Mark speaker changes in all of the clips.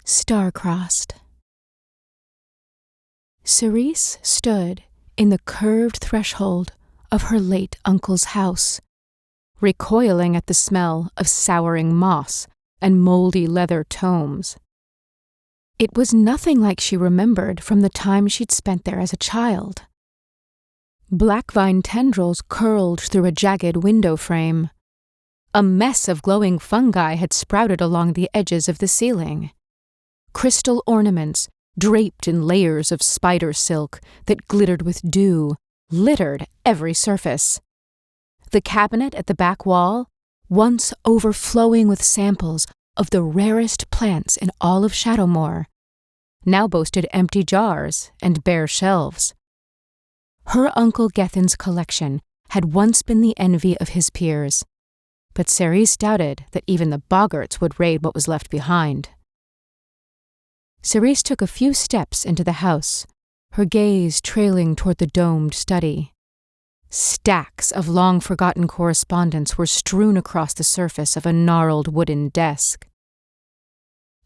Speaker 1: Star-crossed. Cerise stood in the curved threshold of her late uncle's house, recoiling at the smell of souring moss and moldy leather tomes. It was nothing like she remembered from the time she'd spent there as a child. Black vine tendrils curled through a jagged window frame. A mess of glowing fungi had sprouted along the edges of the ceiling. Crystal ornaments, draped in layers of spider silk that glittered with dew, littered every surface. The cabinet at the back wall, once overflowing with samples of the rarest plants in all of Shadowmoor, now boasted empty jars and bare shelves. Her Uncle Gethin's collection had once been the envy of his peers, but Cerise doubted that even the boggarts would raid what was left behind. Cerise took a few steps into the house, her gaze trailing toward the domed study. Stacks of long-forgotten correspondence were strewn across the surface of a gnarled wooden desk.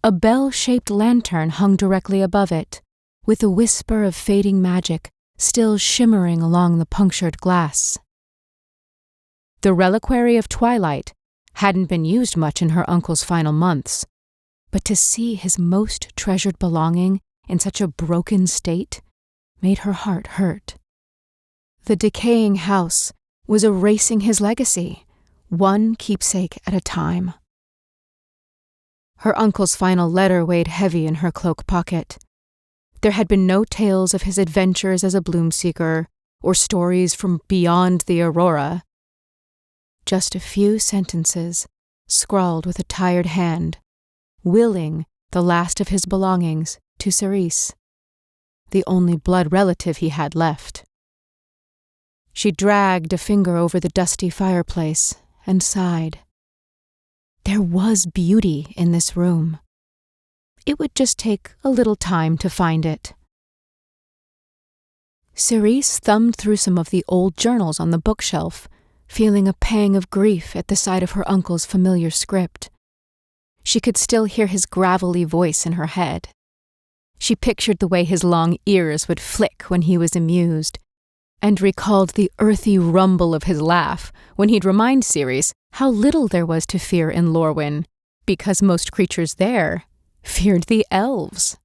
Speaker 1: A bell-shaped lantern hung directly above it, with a whisper of fading magic still shimmering along the punctured glass. The reliquary of twilight hadn't been used much in her uncle's final months, but to see his most treasured belonging in such a broken state made her heart hurt. The decaying house was erasing his legacy, one keepsake at a time. Her uncle's final letter weighed heavy in her cloak pocket. There had been no tales of his adventures as a bloom-seeker or stories from beyond the aurora. Just a few sentences, scrawled with a tired hand, willing the last of his belongings to Cerise, the only blood relative he had left. She dragged a finger over the dusty fireplace and sighed. There was beauty in this room. It would just take a little time to find it. Cerise thumbed through some of the old journals on the bookshelf, feeling a pang of grief at the sight of her uncle's familiar script. She could still hear his gravelly voice in her head. She pictured the way his long ears would flick when he was amused, and recalled the earthy rumble of his laugh when he'd remind Cerise how little there was to fear in Lorwyn, because most creatures there feared the elves.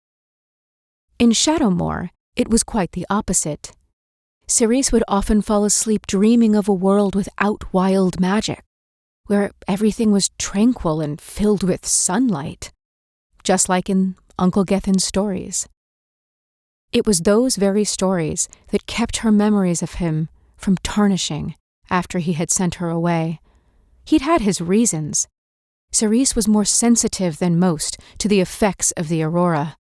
Speaker 1: In Shadowmoor, it was quite the opposite. Cerise would often fall asleep dreaming of a world without wild magic, where everything was tranquil and filled with sunlight, just like in Uncle Gethin's stories. It was those very stories that kept her memories of him from tarnishing after he had sent her away. He'd had his reasons. Cerise was more sensitive than most to the effects of the aurora.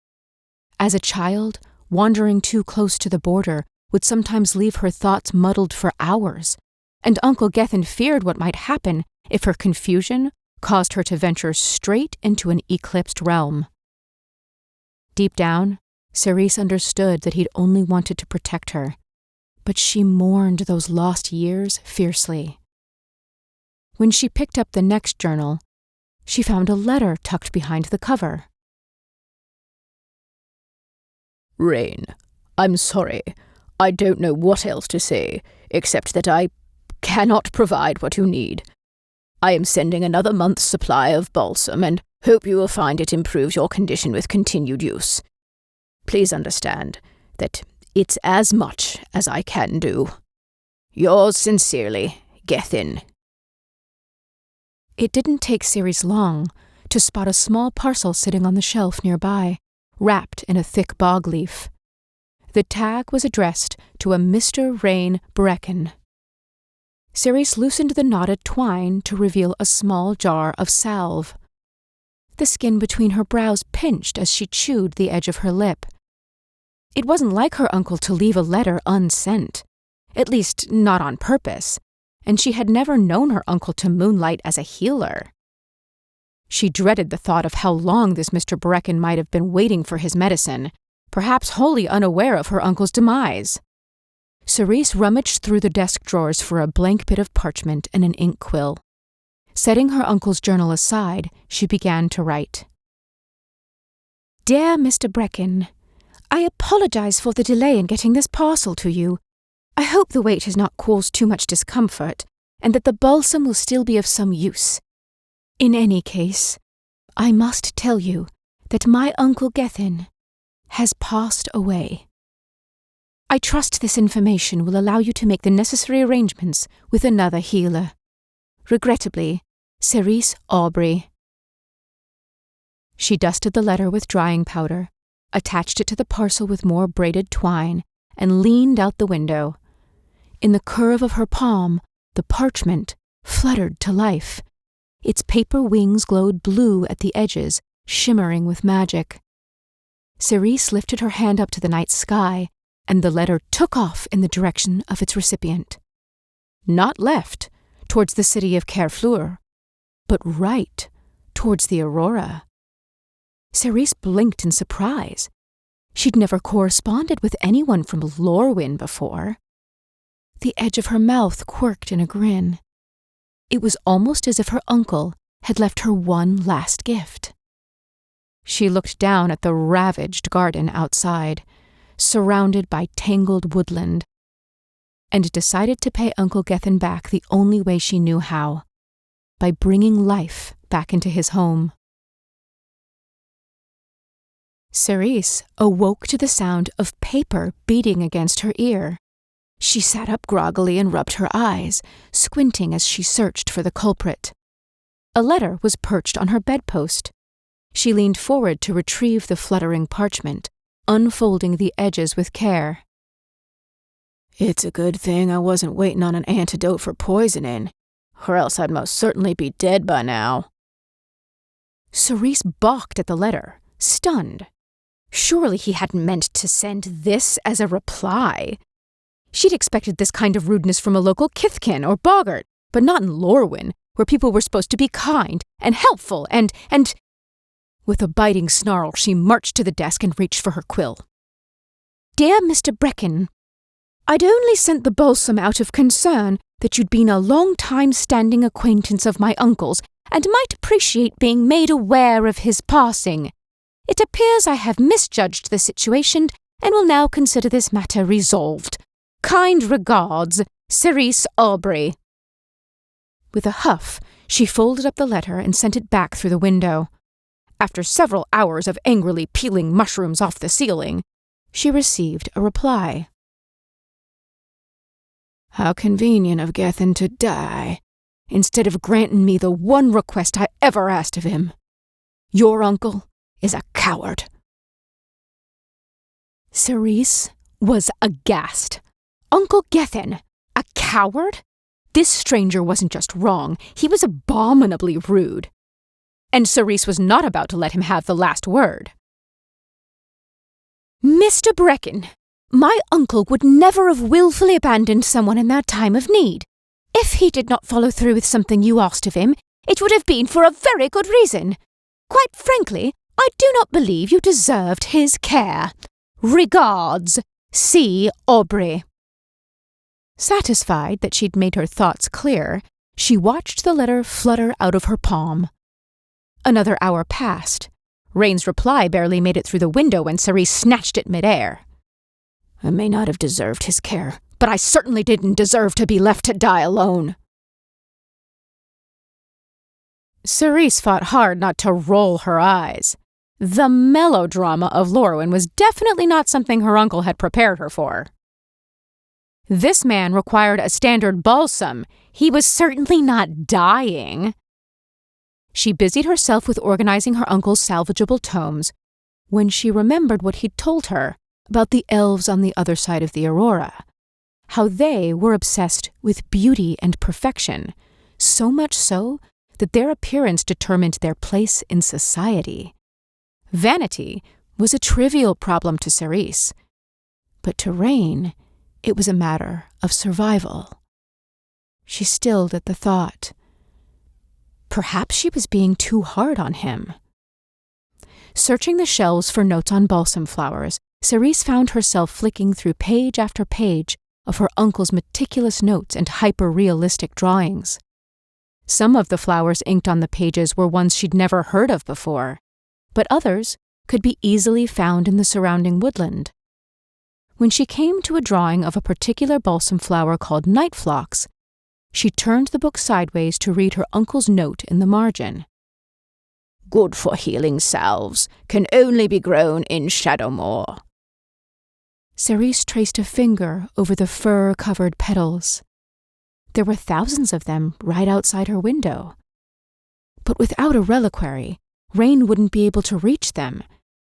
Speaker 1: As a child, wandering too close to the border would sometimes leave her thoughts muddled for hours, and Uncle Gethin feared what might happen if her confusion caused her to venture straight into an eclipsed realm. Deep down, Cerise understood that he'd only wanted to protect her, but she mourned those lost years fiercely. When she picked up the next journal, she found a letter tucked behind the cover.
Speaker 2: Rain, I'm sorry. I don't know what else to say, except that I cannot provide what you need. I am sending another month's supply of balsam and hope you will find it improves your condition with continued use. Please understand that it's as much as I can do. Yours sincerely, Gethin.
Speaker 1: It didn't take Cerise long to spot a small parcel sitting on the shelf nearby, wrapped in a thick bog leaf. The tag was addressed to a Mr. Rain Brecken. Cerise loosened the knotted twine to reveal a small jar of salve. The skin between her brows pinched as she chewed the edge of her lip. It wasn't like her uncle to leave a letter unsent, at least not on purpose, and she had never known her uncle to moonlight as a healer. She dreaded the thought of how long this Mr. Brecken might have been waiting for his medicine, perhaps wholly unaware of her uncle's demise. Cerise rummaged through the desk drawers for a blank bit of parchment and an ink quill. Setting her uncle's journal aside, she began to write. Dear Mr. Brecken, I apologize for the delay in getting this parcel to you. I hope the wait has not caused too much discomfort, and that the balsam will still be of some use. In any case, I must tell you that my Uncle Gethin has passed away. I trust this information will allow you to make the necessary arrangements with another healer. Regrettably, Cerise Aubrey. She dusted the letter with drying powder, attached it to the parcel with more braided twine, and leaned out the window. In the curve of her palm, the parchment fluttered to life. Its paper wings glowed blue at the edges, shimmering with magic. Cerise lifted her hand up to the night sky, and the letter took off in the direction of its recipient. Not left, towards the city of Carefleur, but right, towards the aurora. Cerise blinked in surprise. She'd never corresponded with anyone from Lorwyn before. The edge of her mouth quirked in a grin. It was almost as if her uncle had left her one last gift. She looked down at the ravaged garden outside, surrounded by tangled woodland, and decided to pay Uncle Gethin back the only way she knew how, by bringing life back into his home. Cerise awoke to the sound of paper beating against her ear. She sat up groggily and rubbed her eyes, squinting as she searched for the culprit. A letter was perched on her bedpost. She leaned forward to retrieve the fluttering parchment, unfolding the edges with care.
Speaker 2: It's a good thing I wasn't waiting on an antidote for poisoning, or else I'd most certainly be dead by now.
Speaker 1: Cerise balked at the letter, stunned. Surely he hadn't meant to send this as a reply. She'd expected this kind of rudeness from a local kithkin or boggart, but not in Lorwyn, where people were supposed to be kind and helpful and... With a biting snarl, she marched to the desk and reached for her quill. Dear Mr. Brecken, I'd only sent the balsam out of concern that you'd been a long-time standing acquaintance of my uncle's and might appreciate being made aware of his passing. It appears I have misjudged the situation and will now consider this matter resolved. Kind regards, Cerise Aubrey. With a huff, she folded up the letter and sent it back through the window. After several hours of angrily peeling mushrooms off the ceiling, she received a reply. How convenient of Gethin to die, instead of granting me the one request I ever asked of him. Your uncle is a coward. Cerise was aghast. Uncle Gethin, a coward? This stranger wasn't just wrong, he was abominably rude. And Cerise was not about to let him have the last word. Mr. Brecken, my uncle would never have willfully abandoned someone in that time of need. If he did not follow through with something you asked of him, it would have been for a very good reason. Quite frankly, I do not believe you deserved his care. Regards, C. Aubrey. Satisfied that she'd made her thoughts clear, she watched the letter flutter out of her palm. Another hour passed. Rain's reply barely made it through the window when Cerise snatched it midair. I may not have deserved his care, but I certainly didn't deserve to be left to die alone. Cerise fought hard not to roll her eyes. The melodrama of Lorwyn was definitely not something her uncle had prepared her for. This man required a standard balsam. He was certainly not dying. She busied herself with organizing her uncle's salvageable tomes when she remembered what he'd told her about the elves on the other side of the aurora, how they were obsessed with beauty and perfection, so much so that their appearance determined their place in society. Vanity was a trivial problem to Cerise, but to Rain, it was a matter of survival. She stilled at the thought. Perhaps she was being too hard on him. Searching the shelves for notes on balsam flowers, Cerise found herself flicking through page after page of her uncle's meticulous notes and hyper-realistic drawings. Some of the flowers inked on the pages were ones she'd never heard of before, but others could be easily found in the surrounding woodland. When she came to a drawing of a particular balsam flower called night phlox, she turned the book sideways to read her uncle's note in the margin.
Speaker 2: Good for healing salves, can only be grown in Shadowmoor.
Speaker 1: Cerise traced a finger over the fur-covered petals. There were thousands of them right outside her window. But without a reliquary, Rain wouldn't be able to reach them,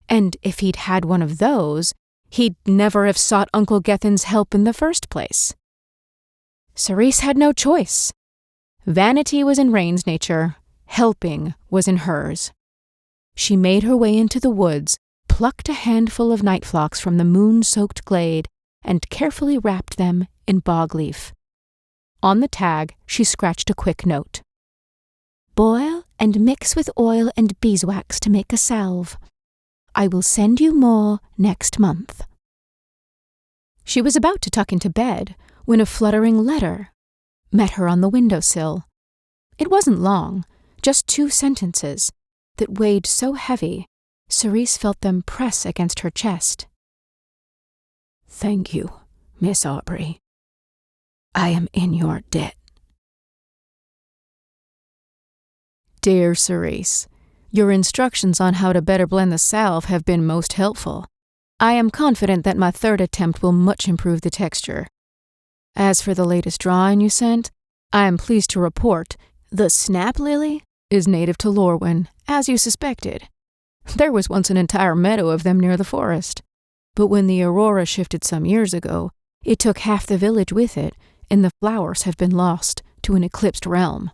Speaker 1: and if he'd had one of those, he'd never have sought Uncle Gethin's help in the first place. Cerise had no choice. Vanity was in Rain's nature, helping was in hers. She made her way into the woods, plucked a handful of night phlox from the moon-soaked glade, and carefully wrapped them in bog leaf. On the tag, she scratched a quick note. Boil and mix with oil and beeswax to make a salve. I will send you more next month. She was about to tuck into bed when a fluttering letter met her on the windowsill. It wasn't long, just 2 sentences that weighed so heavy, Cerise felt them press against her chest. Thank you, Miss Aubrey. I am in your debt. Dear Cerise, your instructions on how to better blend the salve have been most helpful. I am confident that my 3rd attempt will much improve the texture. As for the latest drawing you sent, I am pleased to report the snap lily is native to Lorwyn, as you suspected. There was once an entire meadow of them near the forest, but when the aurora shifted some years ago, it took half the village with it, and the flowers have been lost to an eclipsed realm.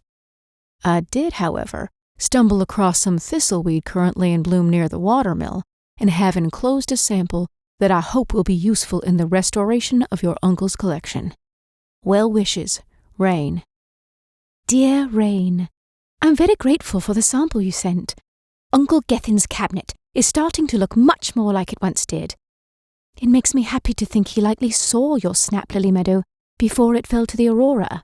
Speaker 1: I did, however, stumble across some thistleweed currently in bloom near the watermill, and have enclosed a sample that I hope will be useful in the restoration of your uncle's collection. Well wishes, Rain. Dear Rain, I'm very grateful for the sample you sent. Uncle Gethin's cabinet is starting to look much more like it once did. It makes me happy to think he likely saw your snap lily meadow before it fell to the aurora.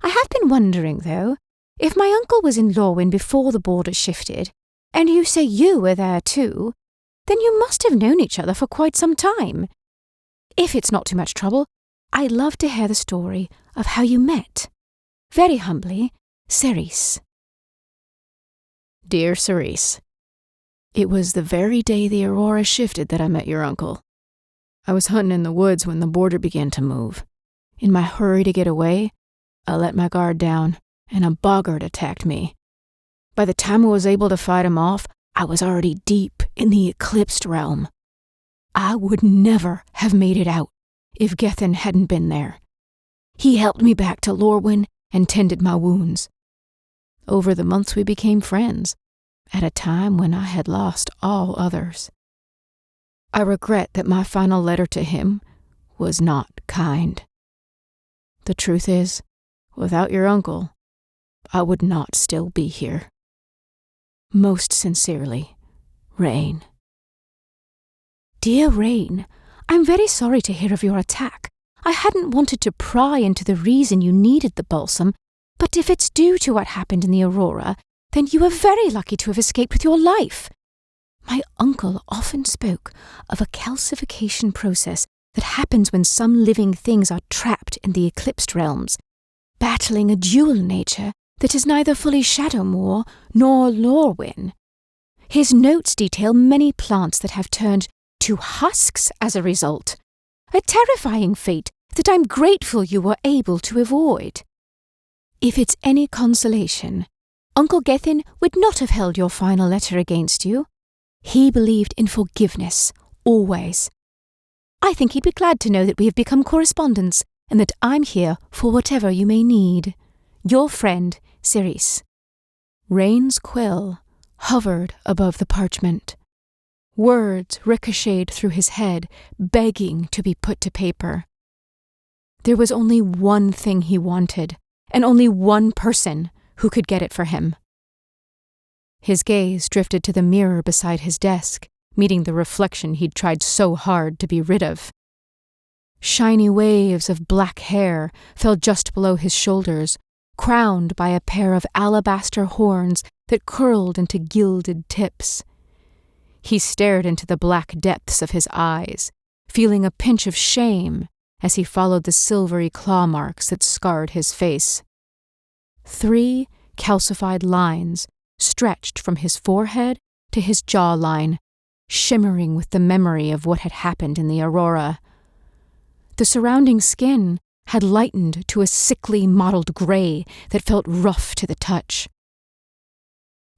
Speaker 1: I have been wondering, though, if my uncle was in Lorwyn before the borders shifted, and you say you were there too, then you must have known each other for quite some time. If it's not too much trouble, I'd love to hear the story of how you met. Very humbly, Cerise. Dear Cerise, it was the very day the aurora shifted that I met your uncle. I was hunting in the woods when the border began to move. In my hurry to get away, I let my guard down, and a boggart attacked me. By the time I was able to fight him off, I was already deep in the Eclipsed realm. I would never have made it out if Gethin hadn't been there. He helped me back to Lorwyn and tended my wounds. Over the months we became friends, at a time when I had lost all others. I regret that my final letter to him was not kind. The truth is, without your uncle, I would not still be here. Most sincerely, Rain. Dear Rain, I'm very sorry to hear of your attack. I hadn't wanted to pry into the reason you needed the balsam, but if it's due to what happened in the aurora, then you were very lucky to have escaped with your life. My uncle often spoke of a calcification process that happens when some living things are trapped in the eclipsed realms, battling a dual nature that is neither fully Shadowmoor nor Lorwyn. His notes detail many plants that have turned to husks as a result, a terrifying fate that I'm grateful you were able to avoid. If it's any consolation, Uncle Gethin would not have held your final letter against you. He believed in forgiveness, always. I think he'd be glad to know that we have become correspondents and that I'm here for whatever you may need. Your friend, Cerise. Rain's quill hovered above the parchment. Words ricocheted through his head, begging to be put to paper. There was only one thing he wanted, and only one person who could get it for him. His gaze drifted to the mirror beside his desk, meeting the reflection he'd tried so hard to be rid of. Shiny waves of black hair fell just below his shoulders, crowned by a pair of alabaster horns that curled into gilded tips. He stared into the black depths of his eyes, feeling a pinch of shame as he followed the silvery claw marks that scarred his face. 3 calcified lines stretched from his forehead to his jawline, shimmering with the memory of what had happened in the aurora. The surrounding skin had lightened to a sickly mottled gray that felt rough to the touch.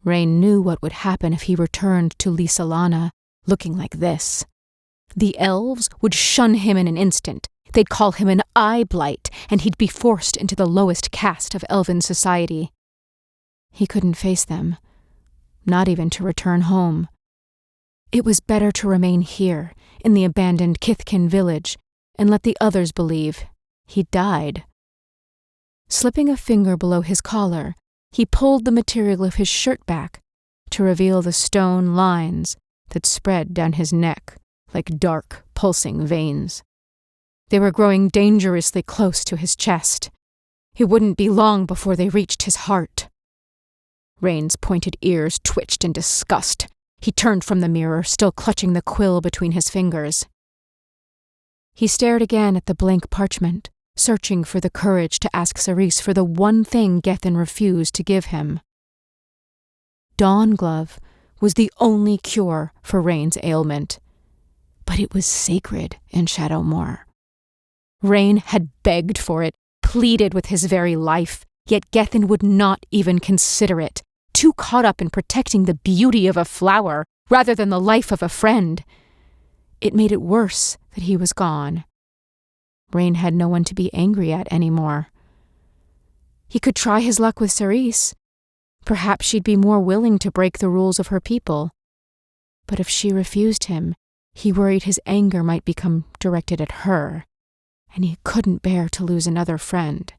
Speaker 1: Rain knew what would happen if he returned to Lysalana looking like this. The elves would shun him in an instant. They'd call him an eye blight, and he'd be forced into the lowest caste of elven society. He couldn't face them, not even to return home. It was better to remain here, in the abandoned Kithkin village, and let the others believe he'd died. Slipping a finger below his collar, he pulled the material of his shirt back to reveal the stone lines that spread down his neck like dark, pulsing veins. They were growing dangerously close to his chest. It wouldn't be long before they reached his heart. Rain's pointed ears twitched in disgust. He turned from the mirror, still clutching the quill between his fingers. He stared again at the blank parchment, searching for the courage to ask Cerise for the one thing Gethin refused to give him. Dawn Glove was the only cure for Rain's ailment, but it was sacred in Shadowmoor. Rain had begged for it, pleaded with his very life, yet Gethin would not even consider it, too caught up in protecting the beauty of a flower rather than the life of a friend. It made it worse that he was gone. Rain had no one to be angry at anymore. He could try his luck with Cerise. Perhaps she'd be more willing to break the rules of her people. But if she refused him, he worried his anger might become directed at her, and he couldn't bear to lose another friend.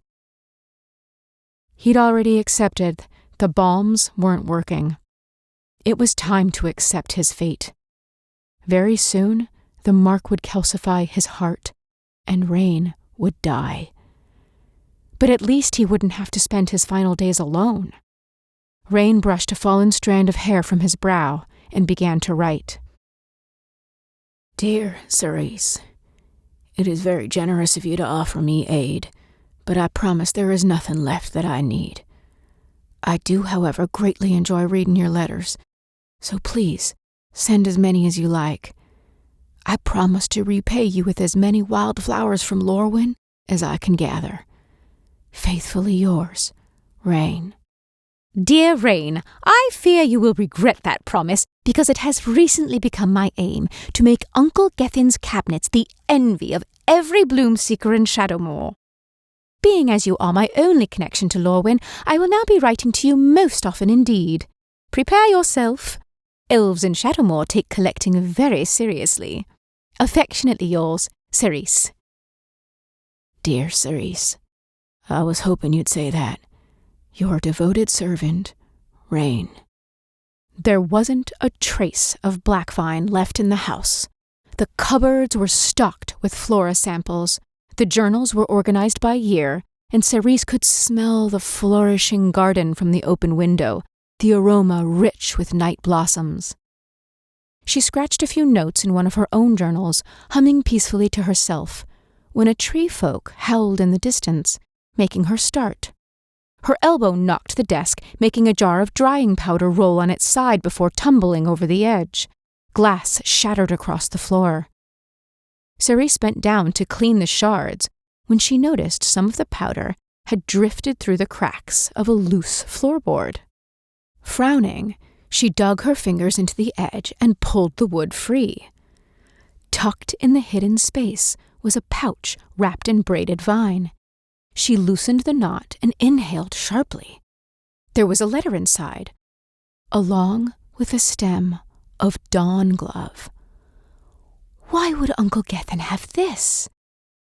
Speaker 1: He'd already accepted the balms weren't working. It was time to accept his fate. Very soon, the mark would calcify his heart, and Rain would die. But at least he wouldn't have to spend his final days alone. Rain brushed a fallen strand of hair from his brow and began to write.
Speaker 2: Dear Cerise, it is very generous of you to offer me aid, but I promise there is nothing left that I need. I do, however, greatly enjoy reading your letters, so please send as many as you like. I promise to repay you with as many wildflowers from Lorwyn as I can gather. Faithfully yours, Rain.
Speaker 1: Dear Rain, I fear you will regret that promise, because it has recently become my aim to make Uncle Gethin's cabinets the envy of every bloom seeker in Shadowmoor. Being as you are my only connection to Lorwyn, I will now be writing to you most often indeed. Prepare yourself. Elves in Shadowmoor take collecting very seriously. Affectionately yours, Cerise.
Speaker 2: Dear Cerise, I was hoping you'd say that. Your devoted servant, Rain.
Speaker 1: There wasn't a trace of Blackvine left in the house. The cupboards were stocked with flora samples. The journals were organized by year, and Cerise could smell the flourishing garden from the open window, the aroma rich with night blossoms. She scratched a few notes in one of her own journals, humming peacefully to herself, when a tree folk howled in the distance, making her start. Her elbow knocked the desk, making a jar of drying powder roll on its side before tumbling over the edge. Glass shattered across the floor. Cerise bent down to clean the shards when she noticed some of the powder had drifted through the cracks of a loose floorboard. Frowning, she dug her fingers into the edge and pulled the wood free. Tucked in the hidden space was a pouch wrapped in braided vine. She loosened the knot and inhaled sharply. There was a letter inside, along with a stem of Dawn Glove. Why would Uncle Gethin have this?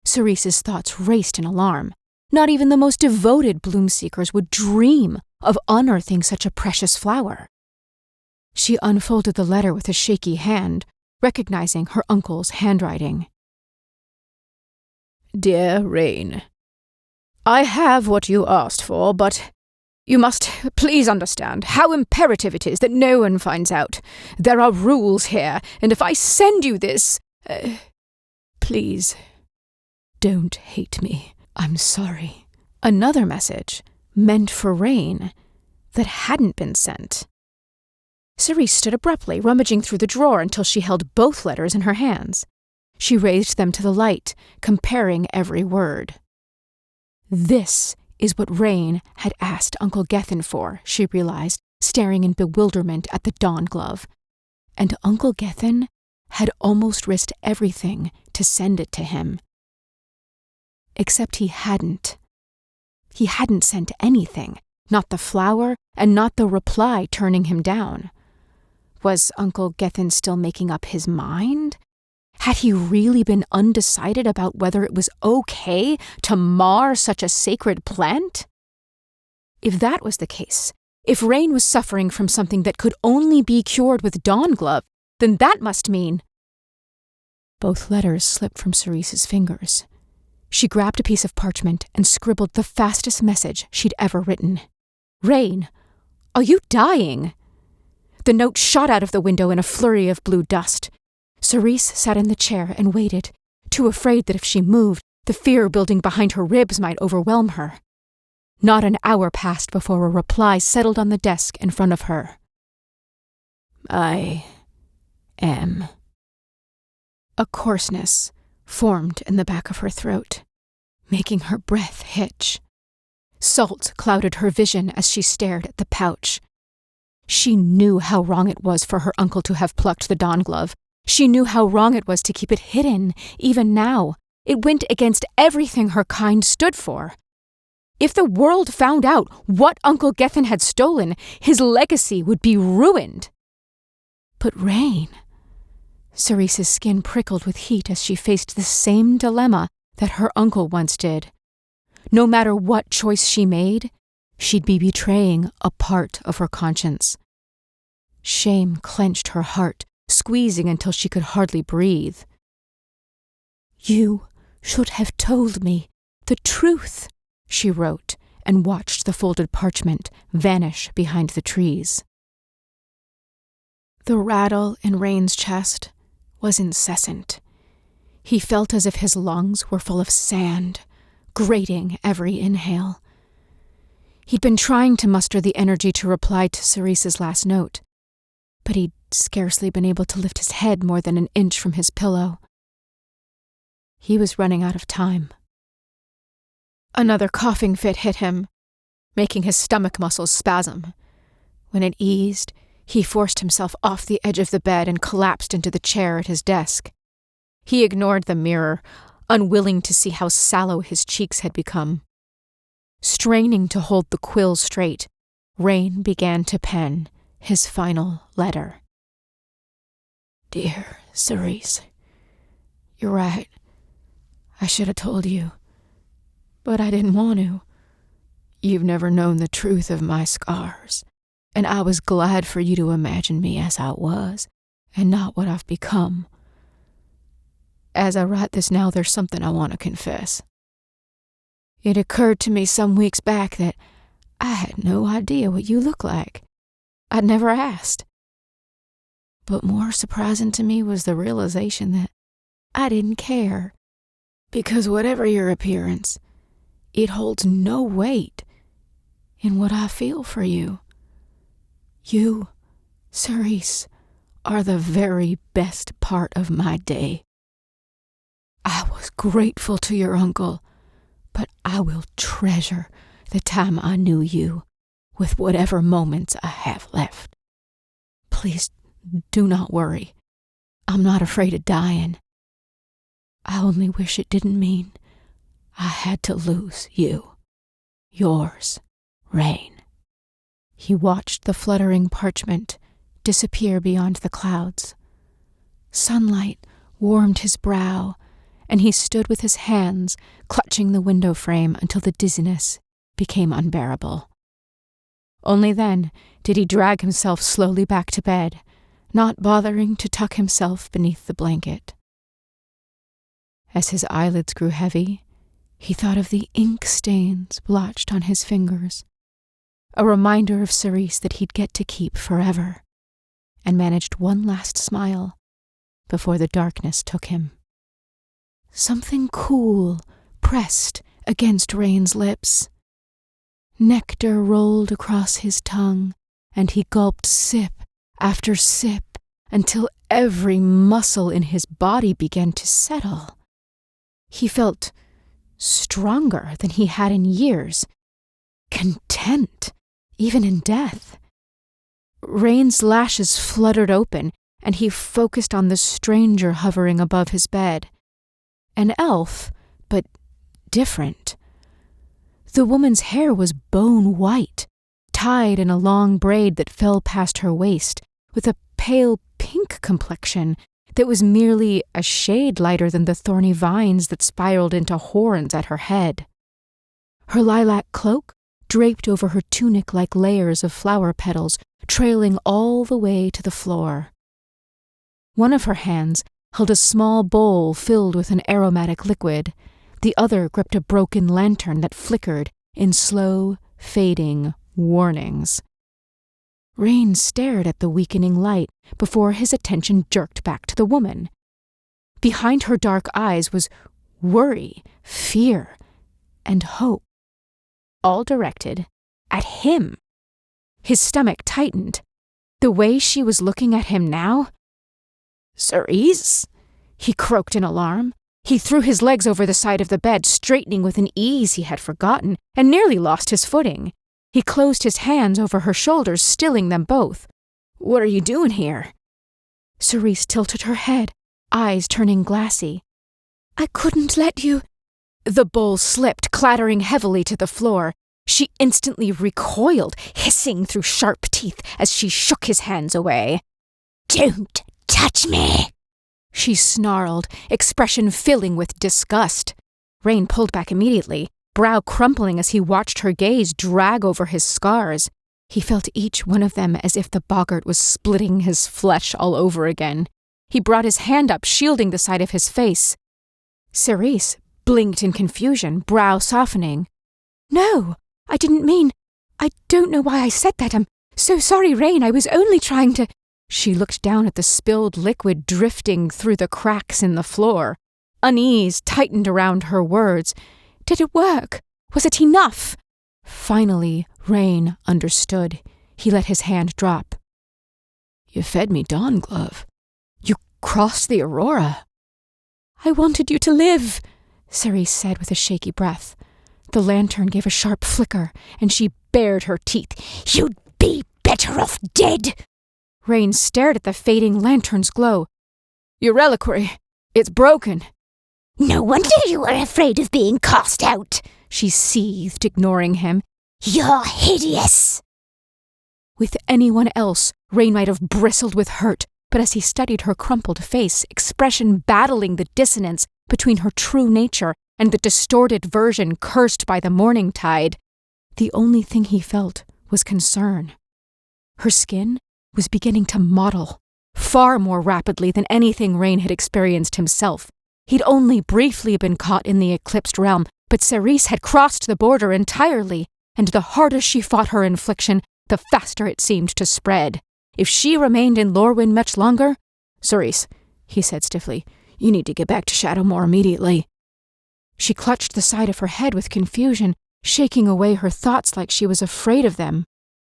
Speaker 1: Cerise's thoughts raced in alarm. Not even the most devoted bloom seekers would dream of unearthing such a precious flower. She unfolded the letter with a shaky hand, recognizing her uncle's handwriting.
Speaker 2: Dear Rain, I have what you asked for, but You must please understand how imperative it is that no one finds out. There are rules here, and if I send you this... please, don't hate me. I'm sorry. Another message, meant for Rain, that hadn't been sent. Cerise stood abruptly, rummaging through the drawer until she held both letters in her hands. She raised them to the light, comparing every word. This is what Rain had asked Uncle Gethin for, she realized, staring in bewilderment at the dawn glove. And Uncle Gethin had almost risked everything to send it to him. Except he hadn't. He hadn't sent anything, not the flower and not the reply turning him down. Was Uncle Gethin still making up his mind? Had he really been undecided about whether it was okay to mar such a sacred plant? If that was the case, if Rain was suffering from something that could only be cured with dawn glove, then that must mean... Both letters slipped from Cerise's fingers. She grabbed a piece of parchment and scribbled the fastest message she'd ever written. Rain, are you dying? The note shot out of the window in a flurry of blue dust. Cerise sat in the chair and waited, too afraid that if she moved, the fear building behind her ribs might overwhelm her. Not an hour passed before a reply settled on the desk in front of her. I am. A coarseness formed in the back of her throat, making her breath hitch. Salt clouded her vision as she stared at the pouch. She knew how wrong it was for her uncle to have plucked the dawn glove. She knew how wrong it was to keep it hidden, even now. It went against everything her kind stood for. If the world found out what Uncle Gethin had stolen, his legacy would be ruined. But Rain... Cerise's skin prickled with heat as she faced the same dilemma that her uncle once did. No matter what choice she made, she'd be betraying a part of her conscience. Shame clenched her heart, squeezing until she could hardly breathe. You should have told me the truth, she wrote, and watched the folded parchment vanish behind the trees. The rattle in Rain's chest was incessant. He felt as if his lungs were full of sand, grating every inhale. He'd been trying to muster the energy to reply to Cerise's last note, but he'd scarcely been able to lift his head more than an inch from his pillow. He was running out of time. Another coughing fit hit him, making his stomach muscles spasm. When it eased, he forced himself off the edge of the bed and collapsed into the chair at his desk. He ignored the mirror, unwilling to see how sallow his cheeks had become. Straining to hold the quill straight, Rain began to pen his final letter. Dear Cerise, you're right. I should have told you, but I didn't want to. You've never known the truth of my scars, and I was glad for you to imagine me as I was, and not what I've become. As I write this now, there's something I want to confess. It occurred to me some weeks back that I had no idea what you look like. I'd never asked. But more surprising to me was the realization that I didn't care. Because whatever your appearance, it holds no weight in what I feel for you. You, Cerise, are the very best part of my day. I was grateful to your uncle, but I will treasure the time I knew you with whatever moments I have left. Please do not worry. I'm not afraid of dying. I only wish it didn't mean I had to lose you. Yours, Rain. He watched the fluttering parchment disappear beyond the clouds. Sunlight warmed his brow, and he stood with his hands clutching the window frame until the dizziness became unbearable. Only then did he drag himself slowly back to bed, not bothering to tuck himself beneath the blanket. As his eyelids grew heavy, he thought of the ink stains blotched on his fingers.
Speaker 1: a reminder of Cerise that he'd get to keep forever, and managed one last smile before the darkness took him. Something cool pressed against Rain's lips. Nectar rolled across his tongue, and he gulped sip after sip until every muscle in his body began to settle. He felt stronger than he had in years, content, even in death. Rain's lashes fluttered open, and he focused on the stranger hovering above his bed. An elf, but different. The woman's hair was bone white, tied in a long braid that fell past her waist, with a pale pink complexion that was merely a shade lighter than the thorny vines that spiraled into horns at her head. Her lilac cloak draped over her tunic like layers of flower petals, trailing all the way to the floor. One of her hands held a small bowl filled with an aromatic liquid. The other gripped a broken lantern that flickered in slow, fading warnings. Rain stared at the weakening light before his attention jerked back to the woman. Behind her dark eyes was worry, fear, and hope, all directed at him. His stomach tightened. The way she was looking at him now... "Cerise?" he croaked in alarm. He threw his legs over the side of the bed, straightening with an ease he had forgotten, and nearly lost his footing. He closed his hands over her shoulders, stilling them both. "What are you doing here?" Cerise tilted her head, eyes turning glassy. "I couldn't let you—" The bowl slipped, clattering heavily to the floor. She instantly recoiled, hissing through sharp teeth as she shook his hands away. "Don't touch me!" she snarled, expression filling with disgust. Rain pulled back immediately, brow crumpling as he watched her gaze drag over his scars. He felt each one of them as if the boggart was splitting his flesh all over again. He brought his hand up, shielding the side of his face. Cerise blinked in confusion, brow softening. "No, I didn't mean... I don't know why I said that. I'm so sorry, Rain. I was only trying to..." She looked down at the spilled liquid drifting through the cracks in the floor. Unease tightened around her words. Did it work? Was it enough? Finally, Rain understood. He let his hand drop. "You fed me Dawn Glove. You crossed the aurora." "I wanted you to live," Cerise said with a shaky breath. The lantern gave a sharp flicker, and she bared her teeth. "You'd be better off dead." Rain stared at the fading lantern's glow. "Your reliquary, it's broken." "No wonder you were afraid of being cast out," she seethed, ignoring him. "You're hideous." With anyone else, Rain might have bristled with hurt, but as he studied her crumpled face, expression battling the dissonance between her true nature and the distorted version cursed by the morning tide, the only thing he felt was concern. Her skin was beginning to mottle, far more rapidly than anything Rain had experienced himself. He'd only briefly been caught in the Eclipsed realm, but Cerise had crossed the border entirely, and the harder she fought her infliction, the faster it seemed to spread. If she remained in Lorwyn much longer... "Cerise," he said stiffly, "you need to get back to Shadowmoor immediately." She clutched the side of her head with confusion, shaking away her thoughts like she was afraid of them.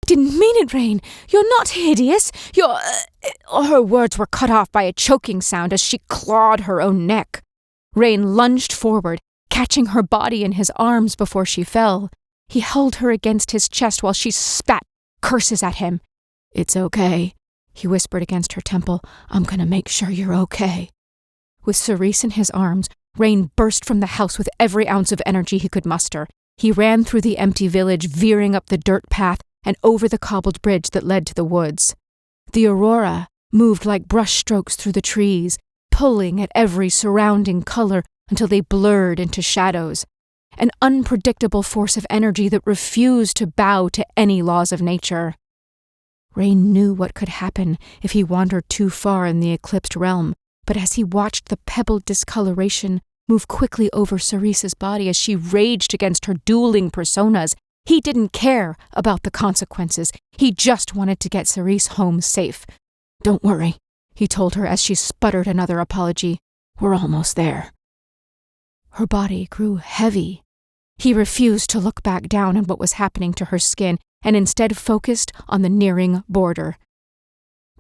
Speaker 1: "Didn't mean it, Rain. You're not hideous. You're..." Her words were cut off by a choking sound as she clawed her own neck. Rain lunged forward, catching her body in his arms before she fell. He held her against his chest while she spat curses at him. "It's okay," he whispered against her temple. "I'm gonna make sure you're okay." With Cerise in his arms, Rain burst from the house with every ounce of energy he could muster. He ran through the empty village, veering up the dirt path and over the cobbled bridge that led to the woods. The aurora moved like brush strokes through the trees, pulling at every surrounding color until they blurred into shadows. An unpredictable force of energy that refused to bow to any laws of nature. Rain knew what could happen if he wandered too far in the eclipsed realm, but as he watched the pebbled discoloration move quickly over Cerise's body as she raged against her dueling personas, He didn't care about the consequences. He just wanted to get Cerise home safe. "Don't worry," he told her as she sputtered another apology. "We're almost there." Her body grew heavy. He refused to look back down at what was happening to her skin and instead focused on the nearing border.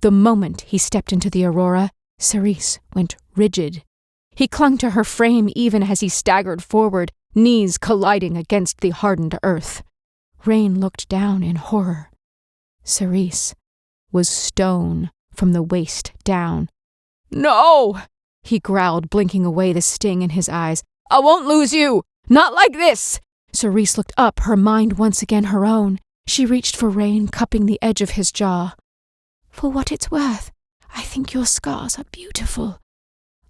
Speaker 1: The moment he stepped into the aurora, Cerise went rigid. He clung to her frame even as he staggered forward, knees colliding against the hardened earth. Rain looked down in horror. Cerise was stone from the waist down. "No!" he growled, blinking away the sting in his eyes. "I won't lose you! Not like this!" Cerise looked up, her mind once again her own. She reached for Rain, cupping the edge of his jaw. "For what it's worth, I think your scars are beautiful.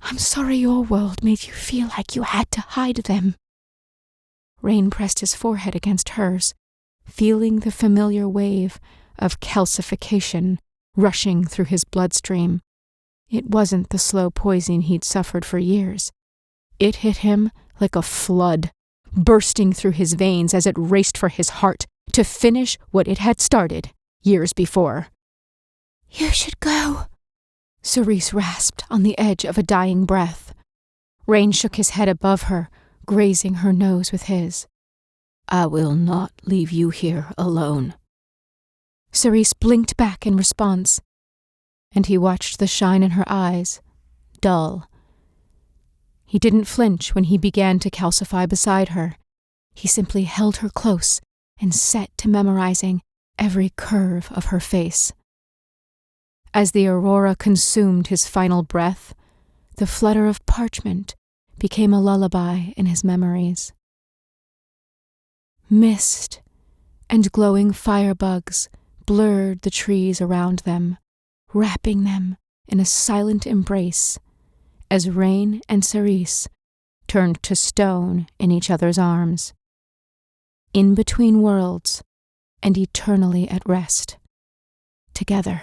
Speaker 1: I'm sorry your world made you feel like you had to hide them." Rain pressed his forehead against hers, feeling the familiar wave of calcification rushing through his bloodstream. It wasn't the slow poison he'd suffered for years. It hit him like a flood, bursting through his veins as it raced for his heart to finish what it had started years before. "You should go," Cerise rasped on the edge of a dying breath. Rain shook his head above her, grazing her nose with his. "I will not leave you here alone." Cerise blinked back in response, and he watched the shine in her eyes dull. He didn't flinch when he began to calcify beside her. He simply held her close and set to memorizing every curve of her face. As the aurora consumed his final breath, the flutter of parchment became a lullaby in his memories. Mist and glowing firebugs blurred the trees around them, wrapping them in a silent embrace as Rain and Cerise turned to stone in each other's arms, in between worlds and eternally at rest, together.